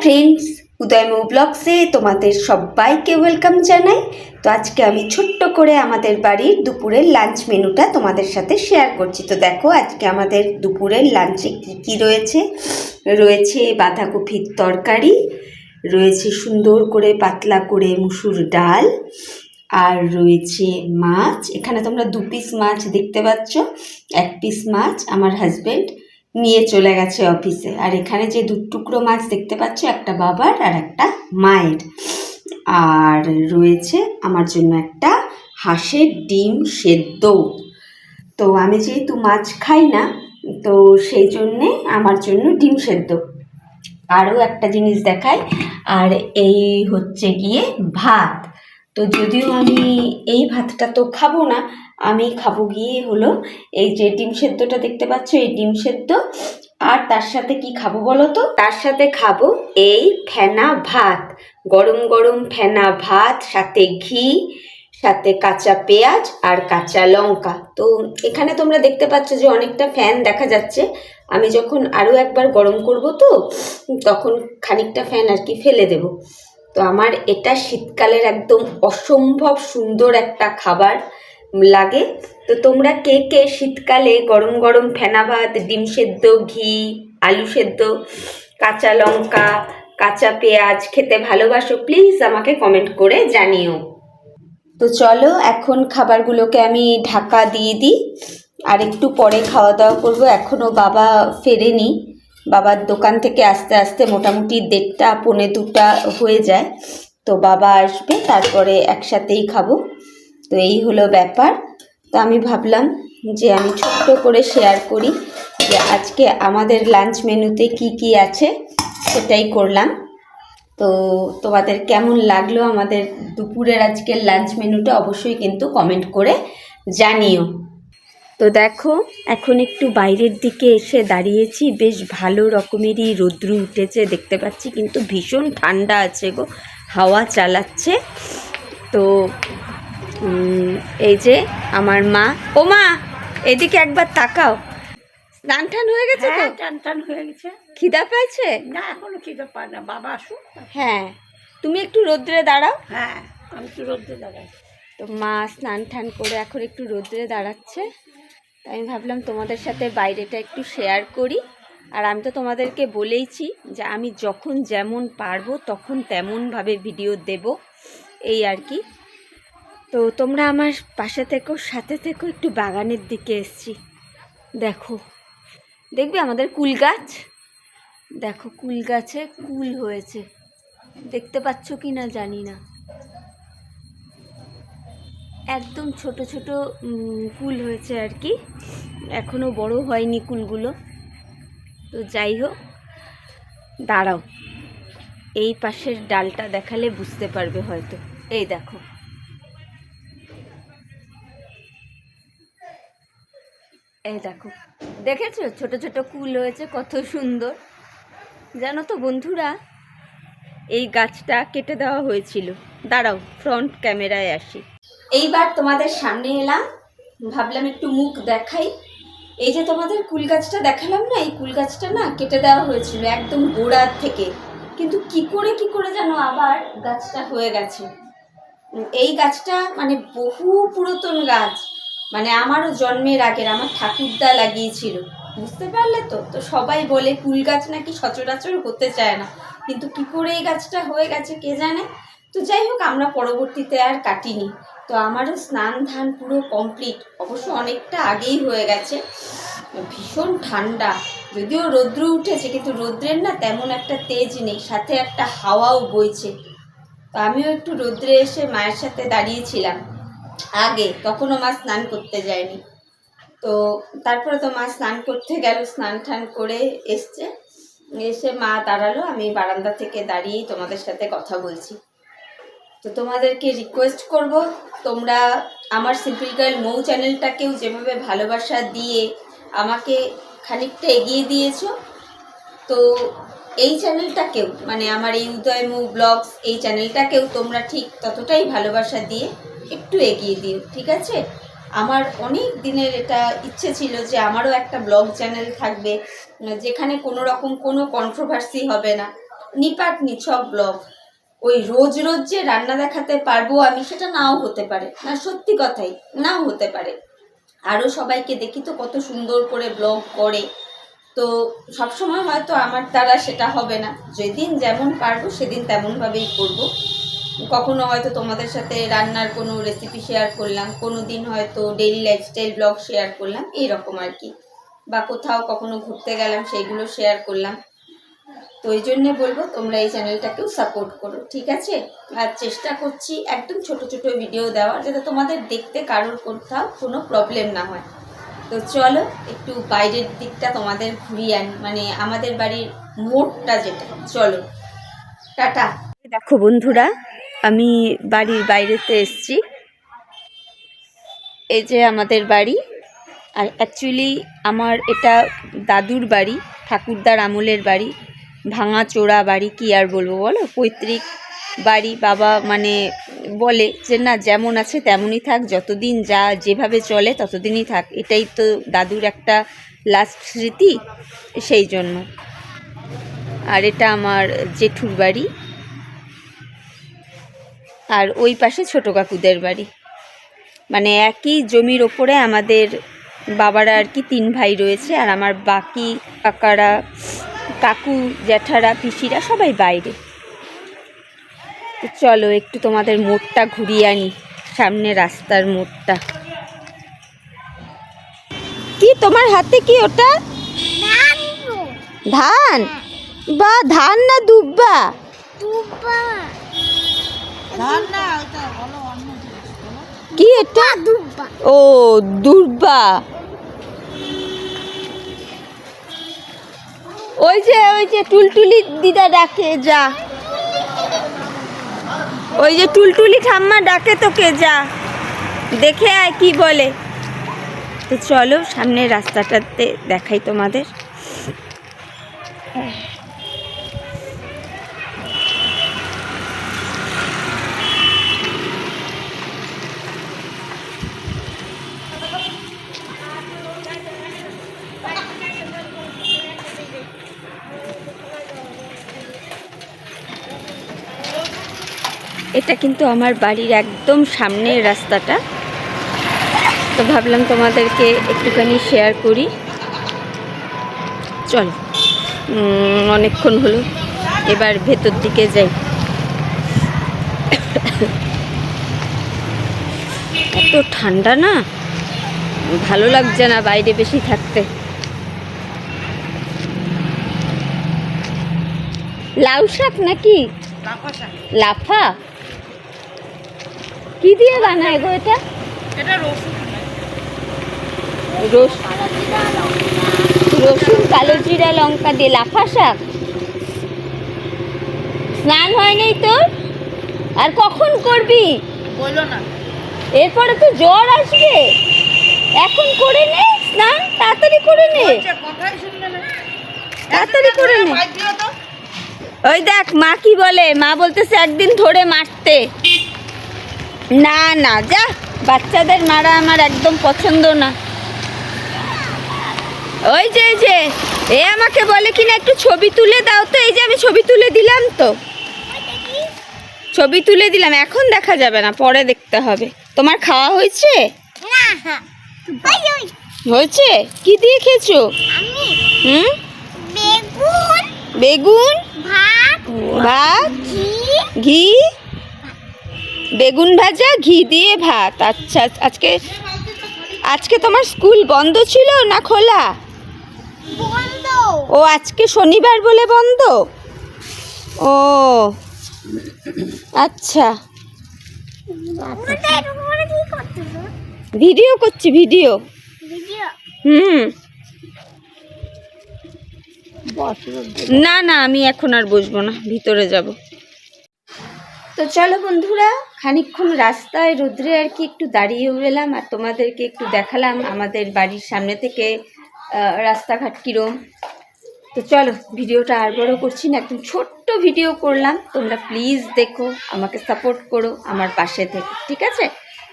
Friends, উদয়মৌ ব্লগসে তোমাদের সবাইকে welcome জানাই। তো আজকে আমি ছোট্ট করে আমাদের বাড়ির দুপুরের লাঞ্চ মেনুটা তোমাদের সাথে শেয়ার করছি। তো দেখো আজকে আমাদের দুপুরের লাঞ্চে কী রয়েছে। রয়েছে বাঁধাকপির তরকারি, রয়েছে সুন্দর করে পাতলা করে মুসুর ডাল, আর রয়েছে মাছ। এখানে তোমরা 2 পিস মাছ দেখতে পাচ্ছ। 1 পিস মাছ আমার হাজব্যান্ড নিয়ে চলে গেছে অফিসে। আর এখানে যে 2 টুকরো মাছ দেখতে পাচ্ছ, একটা বাবার আর একটা মায়ের। আর রয়েছে আমার জন্য একটা হাঁসের ডিম সেদ্ধ। তো আমি যেহেতু মাছ খাই না, তো সেই জন্যে আমার জন্য ডিম সেদ্ধ। আরও একটা জিনিস দেখাই, আর এই হচ্ছে গিয়ে ভাত। তো যদিও আমি এই ভাতটা তো খাবো না, আমি খাবো গিয়ে হলো এই যে ডিম সেদ্ধটা দেখতে পাচ্ছ, এই ডিম সেদ্ধ। আর তার সাথে কি খাবো বলো তো? তার সাথে খাবো এই ফেনা ভাত, গরম গরম ফেনা ভাত, সাথে ঘি, সাথে কাঁচা পেঁয়াজ আর কাঁচা লঙ্কা। তো এখানে তোমরা দেখতে পাচ্ছ যে অনেকটা ফ্যান দেখা যাচ্ছে। আমি যখন আরও একবার গরম করব তো তখন খানিকটা ফ্যান আর কি ফেলে দেব। তো আমার এটা শীতকালের একদম অসম্ভব সুন্দর একটা খাবার লাগে। তো তোমরা কে কে শীতকালে গরম গরম ফেনা ভাত, ডিম সেদ্ধ, ঘি, আলু সেদ্ধ, কাঁচা লঙ্কা, কাঁচা পেঁয়াজ খেতে ভালোবাসো? প্লিজ আমাকে কমেন্ট করে জানিও। তো চলো এখন খাবারগুলোকে আমি ঢাকা দিয়ে দিই, আর একটু পরে খাওয়া দাওয়া করবো। এখনও বাবা ফেরেনি, বাবার দোকান থেকে আসতে আসতে মোটামুটি 1:30 পৌনে 2টা হয়ে যায়। তো বাবা আসবে, তারপরে একসাথেই খাবো। তো এই হলো ব্যাপার। তো আমি ভাবলাম যে আমি ছোট্ট করে শেয়ার করি যে আজকে আমাদের লাঞ্চ মেনুতে কি কি আছে, সেটাই করলাম। তো তোমাদের কেমন লাগলো আমাদের দুপুরের আজকের লাঞ্চ মেনুটা অবশ্যই কিন্তু কমেন্ট করে জানিও। তো দেখো এখন একটু বাইরের দিকে এসে দাঁড়িয়েছি, বেশ ভালো রকমেরই রৌদ্র উঠেছে দেখতে পাচ্ছি, কিন্তু ভীষণ ঠান্ডা আছে গো, হাওয়া চালাচ্ছে। তো এই যে আমার মা, ও মা এদিকে একবার তাকাও। স্নান টান হয়ে গেছে? তো টান হয়ে গেছে। খিদা পেয়েছে? না এখনো খিদে পায় না, বাবা আসুক। হ্যাঁ, তুমি একটু রোদ্রে দাঁড়াও। হ্যাঁ আমি তো রোদে দাঁড়াই। তো মা স্নান টান করে এখন একটু রোদ্রে দাঁড়াচ্ছে। আমি ভাবলাম তোমাদের সাথে বাইরেটা একটু শেয়ার করি। আর আমি তো তোমাদেরকে বলেইছি যে আমি যখন যেমন পারবো তখন তেমনভাবে ভিডিও দেব, এই আর কি। তো তোমরা আমার পাশে থেকো, সাথে থেকো। একটু বাগানের দিকে এসছি, দেখো দেখবে আমাদের কুল গাছ, দেখো কুল গাছে কুল হয়েছে, দেখতে পাচ্ছ কি না জানি না। একদম ছোট ছোট কুল হয়েছে আর কি, এখনও বড় হয়নি কুলগুলো। তো যাই হোক, দাঁড়াও এই পাশের ডালটা দেখালে বুঝতে পারবে হয়তো। এই দেখো, এই দেখো, দেখেছো ছোট ছোট কুল হয়েছে, কত সুন্দর। জানো তো বন্ধুরা, এই গাছটা কেটে দেওয়া হয়েছিল। দাঁড়াও ফ্রন্ট ক্যামেরায় আসি। এইবার তোমাদের সামনে এলাম, ভাবলাম একটু মুখ দেখাই। এই যে তোমাদের কুল গাছটা দেখালাম না, এই কুল গাছটা না কেটে দেওয়া হয়েছিল একদম গোড়ার থেকে, কিন্তু কি করে যেন আবার গাছটা হয়ে গেছে। এই গাছটা মানে বহু পুরাতন গাছ, মানে আমারও জন্মের আগের, আমার ঠাকুরদা লাগিয়েছিল, বুঝতে পারলে তো। তো সবাই বলে কুল গাছ নাকি সচরাচর হতে চায় না, কিন্তু কি করে এই গাছটা হয়ে গেছে কে জানে। তো যাই হোক, আমরা পরবর্তীতে আর কাটিনি। তো আমারও স্নান ধান পুরো কমপ্লিট, অবশ্য অনেকটা আগেই হয়ে গেছে। ভীষণ ঠান্ডা, যদিও রৌদ্র উঠেছে কিন্তু রৌদ্রের না তেমন একটা তেজ নেই, সাথে একটা হাওয়াও বইছে। তো আমিও একটু রৌদ্রে এসে মায়ের সাথে দাঁড়িয়েছিলাম আগে, তখনও মা স্নান করতে যায়নি। তো তারপরে তো মা স্নান করতে গেল, স্নান টান করে এসছে, এসে মা দাঁড়ালো, আমি বারান্দা থেকে দাঁড়িয়েই তোমাদের সাথে কথা বলছি। তো তোমাদেরকে রিকোয়েস্ট করব, তোমরা আমার সিম্পল গার্ল মৌ চ্যানেলটাকেও যেভাবে ভালোবাসা দিয়ে আমাকে খানিকটা এগিয়ে দিয়েছো, তো এই চ্যানেলটাকেও, মানে আমার এই উদয়মৌ ব্লগস এই চ্যানেলটাকেও তোমরা ঠিক ততটাই ভালোবাসা দিয়ে একটু এগিয়ে দিও, ঠিক আছে? আমার অনেক দিনের এটা ইচ্ছে ছিল যে আমারও একটা ব্লগ চ্যানেল থাকবে, যেখানে কোনো রকম কোনো কন্ট্রোভার্সি হবে না, নিপাট নিছক ব্লগ। ওই রোজ রোজ যে রান্না দেখাতে পারবো আমি, সেটা নাও হতে পারে, না সত্যি কথাই নাও হতে পারে। আরও সবাইকে দেখি তো কত সুন্দর করে ব্লগ করে, তো সবসময় হয়তো আমার দ্বারা সেটা হবে না। যেদিন যেমন পারবো সেদিন তেমনভাবেই করব। কখনো হয়তো তোমাদের সাথে রান্নার কোনো রেসিপি শেয়ার করলাম, কোনো দিন হয়তো ডেইলি লাইফস্টাইল ব্লগ শেয়ার করলাম, এইরকম আর কি। বা কোথাও কখনো ঘুরতে গেলাম, সেইগুলো শেয়ার করলাম। তো এই জন্যে বলবো তোমরা এই চ্যানেলটাকেও সাপোর্ট করো, ঠিক আছে? আর চেষ্টা করছি একদম ছোট ছোট ভিডিও দেওয়ার, যাতে তোমাদের দেখতে কারোর কোথাও কোনো প্রবলেম না হয়। তো চলো একটু বাইরের দিকটা তোমাদের ঘুরিয়ে আনি, মানে আমাদের বাড়ির মোড়টা যেটা। চলো, টাটা। দেখো বন্ধুরা, আমি বাড়ির বাইরেতে এসেছি। এই যে আমাদের বাড়ি। আর অ্যাকচুয়ালি আমার এটা দাদুর বাড়ি, ঠাকুরদার আমলের বাড়ি। ভাঙা চোরা বাড়ি, কি আর বলবো বলো, পৈতৃক বাড়ি। বাবা মানে বলে যে না, যেমন আছে তেমনই থাক, যতদিন যা যেভাবে চলে ততদিনই থাক, এটাই তো দাদুর একটা লাস্ট স্মৃতি, সেই জন্য। আর এটা আমার জেঠুর বাড়ি, আর ওই পাশে ছোটো কাকুদের বাড়ি। মানে একই জমির ওপরে আমাদের বাবারা আর কি 3 ভাই রয়েছে, আর আমার বাকি কাকারা, কাকু, জ্যাঠারা, পিসিরা সবাই বাইরে। তো চলো একটু তোমাদের মোড়টা ঘুরিয়ে আনি, সামনে রাস্তার মোড়টা। কি তোমার হাতে কি ওটা? ধান? বা ধান না দুব্বা? কি এটা? ও দুব্বা। ওই যে টুলটুলি দিদা ডাকে, যা। ওই যে টুলটুলি ঠাম্মা ডাকে তোকে, যা দেখে আয় কি বলে। তো চলো সামনের রাস্তাটাতে দেখাই তোমাদের। এটা কিন্তু আমার বাড়ির একদম সামনের রাস্তাটা, তো ভাবলাম তোমাদেরকে একটুখানি শেয়ার করি। চল, অনেকক্ষণ হলো, এবার ভেতর দিকে যাই। এত ঠান্ডা না, ভালো লাগছে না বাইরে বেশি থাকতে। লাউ শাক নাকি? লাফা? কি দিয়ে বানায় গো এটা? রসুন, কালো জিরা, লঙ্কা দিয়ে লাফা শাক। স্নান হয় নাই তোর? আর কখন করবি? বললো না, এরপরে তো জ্বর আসবে, এখন করে নে স্নান, তাড়াতাড়ি করে নে, তাড়াতাড়ি করে নে। ওই দেখ মা কি বলে, মা বলতেছে একদিন ধরে মারতে। না না, যা, বাচ্চাদের মারা আমার একদম পছন্দ না। ওই যে এ আমাকে বলে কিনা একটু ছবি তুলে দাও, তো এই যে আমি ছবি তুলে দিলাম, তো ছবি তুলে দিলাম, এখন দেখা যাবে না, পরে দেখতে হবে। তোমার খাওয়া হয়েছে? হয়েছে? কি দিয়ে খেয়েছো? হুম, বেগুন, ভাত, ঘি, বেগুন ভাজা, ঘি দিয়ে ভাত। আচ্ছা, আজকে তোমার স্কুল বন্ধ ছিল না খোলা? ও আজকে শনিবার বলে বন্ধ। ও আচ্ছা, ভিডিও করছি, ভিডিও। হুম, না না, আমি এখন আর বসবো না, ভিতরে যাব। তো চলো বন্ধুরা, খানিকক্ষণ রাস্তায় রোদ্রে আর কি একটু দাঁড়িয়ে উড়লাম, আর তোমাদেরকে একটু দেখালাম আমাদের বাড়ির সামনে থেকে রাস্তাঘাট কীরম। তো চলো, ভিডিওটা আর বড় করছি না, একদম ছোট্ট ভিডিও করলাম। তোমরা প্লিজ দেখো, আমাকে সাপোর্ট করো আমার পাশে থেকে, ঠিক আছে?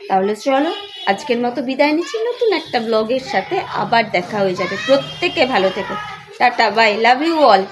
তাহলে চলো, আজকের মতো বিদায় নিচ্ছি, নতুন একটা ব্লগের সাথে আবার দেখা হয়ে যাবে। প্রত্যেকে ভালো থেকো, tata, bye, love you all.